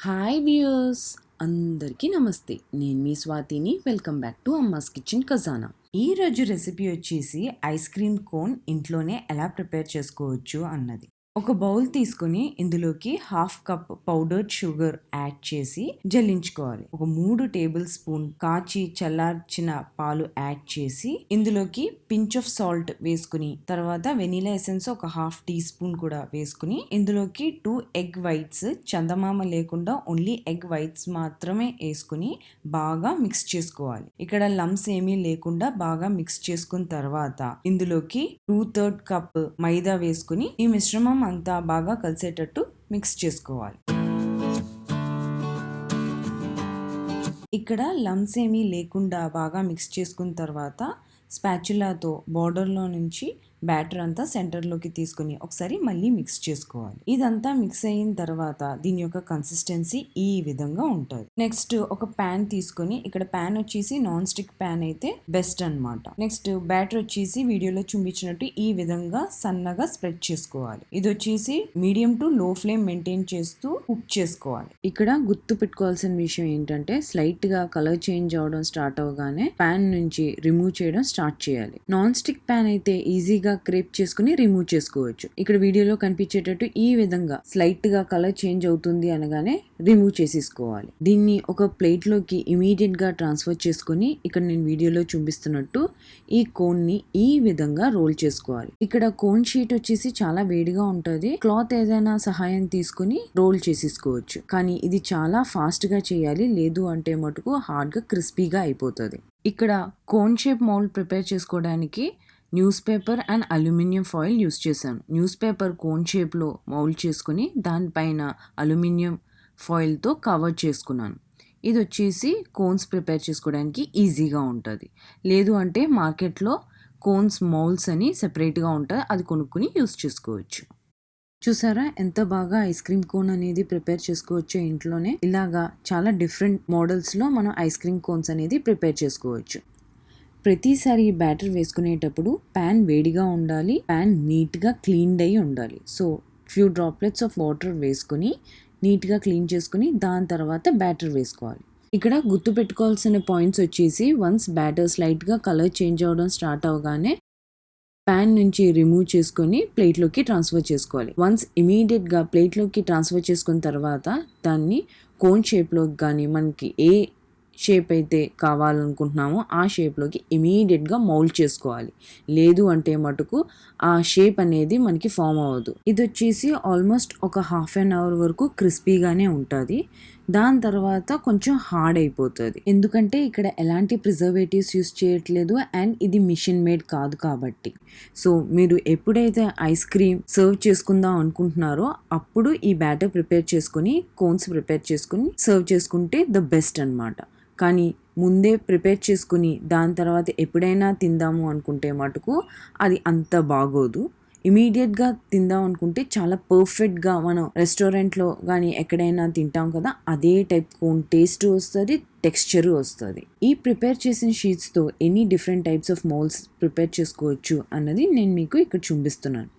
Hi viewers, అందరికీ నమస్తే. నేను మీ స్వాతిని. Welcome back to Amma's kitchen Khazana. ఈ రోజు రెసిపీ వచ్చేసి ఐస్ క్రీమ్ కోన్ ఇంట్లోనే ఎలా ప్రిపేర్ చేసుకోవచ్చు అన్నది. ఒక బౌల్ తీసుకుని ఇందులోకి half cup powdered sugar add చేసి జల్లించుకోవాలి. ఒక 3 టేబుల్ స్పూన్ కాచి చల్లార్చిన పాలు యాడ్ చేసి ఇందులోకి పించ్ ఆఫ్ సాల్ట్ వేసుకుని తర్వాత వెనీలా ఎసెన్స్ ఒక హాఫ్ టీ స్పూన్ కూడా వేసుకుని ఇందులోకి 2 ఎగ్ వైట్స్ చందమామ లేకుండా ఓన్లీ ఎగ్ వైట్స్ మాత్రమే వేసుకుని బాగా మిక్స్ చేసుకోవాలి. ఇక్కడ లమ్స్ ఏమీ లేకుండా బాగా మిక్స్ చేసుకున్న తర్వాత ఇందులోకి 2/3 కప్ మైదా వేసుకుని ఈ మిశ్రమం అంతా బాగా కలిసేటట్టు మిక్స్ చేసుకోవాలి. ఇక్కడ లమ్స్ ఏమీ లేకుండా బాగా మిక్స్ చేసుకున్న తర్వాత స్పాచులాతో బార్డర్లో నుంచి బ్యాటర్ అంతా సెంటర్లోకి తీసుకుని ఒకసారి మళ్ళీ మిక్స్ చేసుకోవాలి. ఇదంతా మిక్స్ అయిన తర్వాత దీని యొక్క కన్సిస్టెన్సీ ఈ విధంగా ఉంటుంది. నెక్స్ట్ ఒక ప్యాన్ తీసుకొని, ఇక్కడ ప్యాన్ వచ్చేసి నాన్ స్టిక్ ప్యాన్ అయితే బెస్ట్ అన్నమాట. నెక్స్ట్ బ్యాటర్ వచ్చేసి వీడియోలో చూపించినట్టు ఈ విధంగా సన్నగా స్ప్రెడ్ చేసుకోవాలి. ఇది వచ్చేసి మీడియం టు లో ఫ్లేమ్ మెయింటైన్ చేస్తూ కుక్ చేసుకోవాలి. ఇక్కడ గుర్తు పెట్టుకోవాల్సిన విషయం ఏంటంటే స్లైట్ గా కలర్ చేంజ్ అవడం స్టార్ట్ అవగానే ప్యాన్ నుంచి రిమూవ్ చేయడం స్టార్ట్ చేయాలి. నాన్ స్టిక్ ప్యాన్ అయితే ఈజీగా క్రేప్ చేసుకుని రిమూవ్ చేసుకోవచ్చు. ఇక్కడ వీడియోలో కనిపించేటట్టు ఈ విధంగా స్లైట్ గా కలర్ చేంజ్ అవుతుంది అనగానే రిమూవ్ చేసేసుకోవాలి. దీన్ని ఒక ప్లేట్ లోకి ఇమీడియట్ గా ట్రాన్స్ఫర్ చేసుకుని ఇక్కడ నేను వీడియోలో చూపిస్తున్నట్టు ఈ కోన్ ని ఈ విధంగా రోల్ చేసుకోవాలి. ఇక్కడ కోన్ షీట్ వచ్చేసి చాలా వేడిగా ఉంటుంది. క్లాత్ ఏదైనా సహాయం తీసుకుని రోల్ చేసేసుకోవచ్చు. కానీ ఇది చాలా ఫాస్ట్ గా చేయాలి, లేదు అంటే మటుకు హార్డ్ గా క్రిస్పీగా అయిపోతుంది. ఇక్కడ కోన్ షేప్ మౌల్డ్ ప్రిపేర్ చేసుకోవడానికి news paper and aluminium foil use చేశాను. న్యూస్ పేపర్ కోన్ షేప్లో మౌల్డ్ చేసుకుని దానిపైన అల్యూమినియం ఫాయిల్తో కవర్ చేసుకున్నాను. ఇది వచ్చేసి కోన్స్ ప్రిపేర్ చేసుకోవడానికి ఈజీగా ఉంటుంది. లేదు అంటే మార్కెట్లో కోన్స్ మౌల్డ్స్ అని సెపరేట్గా ఉంటుంది, అది కొనుక్కుని యూస్ చేసుకోవచ్చు. చూసారా ఎంత బాగా ఐస్ క్రీమ్ కోన్ అనేది ప్రిపేర్ చేసుకోవచ్చు ఇంట్లోనే. ఇలాగా చాలా డిఫరెంట్ మోడల్స్లో మనం ఐస్ క్రీమ్ కోన్స్ అనేది ప్రిపేర్ చేసుకోవచ్చు. ప్రతిసారి బ్యాటర్ వేసుకునేటప్పుడు ప్యాన్ వేడిగా ఉండాలి, ప్యాన్ నీట్గా క్లీన్డ్ అయి ఉండాలి. So few droplets of water వేసుకుని నీట్గా క్లీన్ చేసుకుని దాని తర్వాత బ్యాటర్ వేసుకోవాలి. ఇక్కడ గుర్తు పెట్టుకోవాల్సిన పాయింట్స్ వచ్చేసి వన్స్ బ్యాటర్ స్లైట్గా కలర్ చేంజ్ అవ్వడం స్టార్ట్ అవగానే ప్యాన్ నుంచి రిమూవ్ చేసుకొని ప్లేట్లోకి ట్రాన్స్ఫర్ చేసుకోవాలి. వన్స్ ఇమీడియట్గా ప్లేట్లోకి ట్రాన్స్ఫర్ చేసుకున్న తర్వాత దాన్ని కోన్ షేప్లోకి కానీ మనకి ఏ షేప్ అయితే కావాలనుకుంటున్నామో ఆ షేప్లోకి ఇమీడియట్గా మౌల్డ్ చేసుకోవాలి. లేదు అంటే మటుకు ఆ షేప్ అనేది మనకి ఫామ్ అవ్వదు. ఇది వచ్చేసి ఆల్మోస్ట్ ఒక హాఫ్ అన్ అవర్ వరకు క్రిస్పీగానే ఉంటుంది. దాని తర్వాత కొంచెం హార్డ్ అయిపోతుంది, ఎందుకంటే ఇక్కడ ఎలాంటి ప్రిజర్వేటివ్స్ యూస్ చేయట్లేదు అండ్ ఇది మిషన్ మేడ్ కాదు కాబట్టి. సో మీరు ఎప్పుడైతే ఐస్ క్రీమ్ సర్వ్ చేసుకుందాం అనుకుంటున్నారో అప్పుడు ఈ బ్యాటర్ ప్రిపేర్ చేసుకుని కోన్స్ ప్రిపేర్ చేసుకుని సర్వ్ చేసుకుంటే ద బెస్ట్ అన్నమాట. కానీ ముందే ప్రిపేర్ చేసుకుని దాని తర్వాత ఎప్పుడైనా తిందాము అనుకుంటే మటుకు అది అంత బాగోదు. ఇమీడియట్గా తిందాం అనుకుంటే చాలా పర్ఫెక్ట్గా మనం రెస్టారెంట్లో కానీ ఎక్కడైనా తింటాం కదా, అదే టైప్ కోన్ టేస్ట్ వస్తుంది, టెక్స్చర్ వస్తుంది. ఈ ప్రిపేర్ చేసిన షీట్స్తో any different types of moulds prepare చేసుకోవచ్చు అన్నది నేను మీకు ఇక్కడ చూపిస్తున్నాను.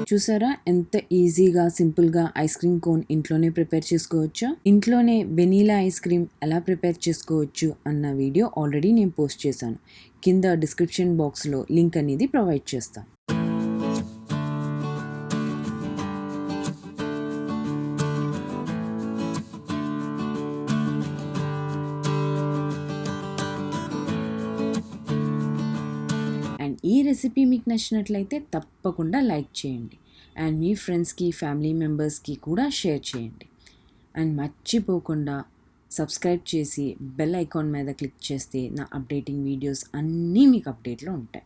చూసారా ఎంత ఈజీగా సింపుల్గా ఐస్ క్రీమ్ కోన్ ఇంట్లోనే ప్రిపేర్ చేసుకోవచ్చో. ఇంట్లోనే వెనీలా ఐస్ క్రీమ్ ఎలా ప్రిపేర్ చేసుకోవచ్చు అన్న వీడియో ఆల్రెడీ నేను పోస్ట్ చేశాను. కింద డిస్క్రిప్షన్ బాక్స్లో లింక్ అనేది ప్రొవైడ్ చేస్తాను. అండ్ ఈ రెసిపీ మీకు నచ్చినట్లయితే తప్పకుండా లైక్ చేయండి అండ్ మీ ఫ్రెండ్స్కి ఫ్యామిలీ మెంబర్స్కి కూడా షేర్ చేయండి. అండ్ మర్చిపోకుండా సబ్స్క్రైబ్ చేసి బెల్ ఐకాన్ మీద క్లిక్ చేస్తే నా అప్డేటింగ్ వీడియోస్ అన్నీ మీకు అప్డేట్లో ఉంటాయి.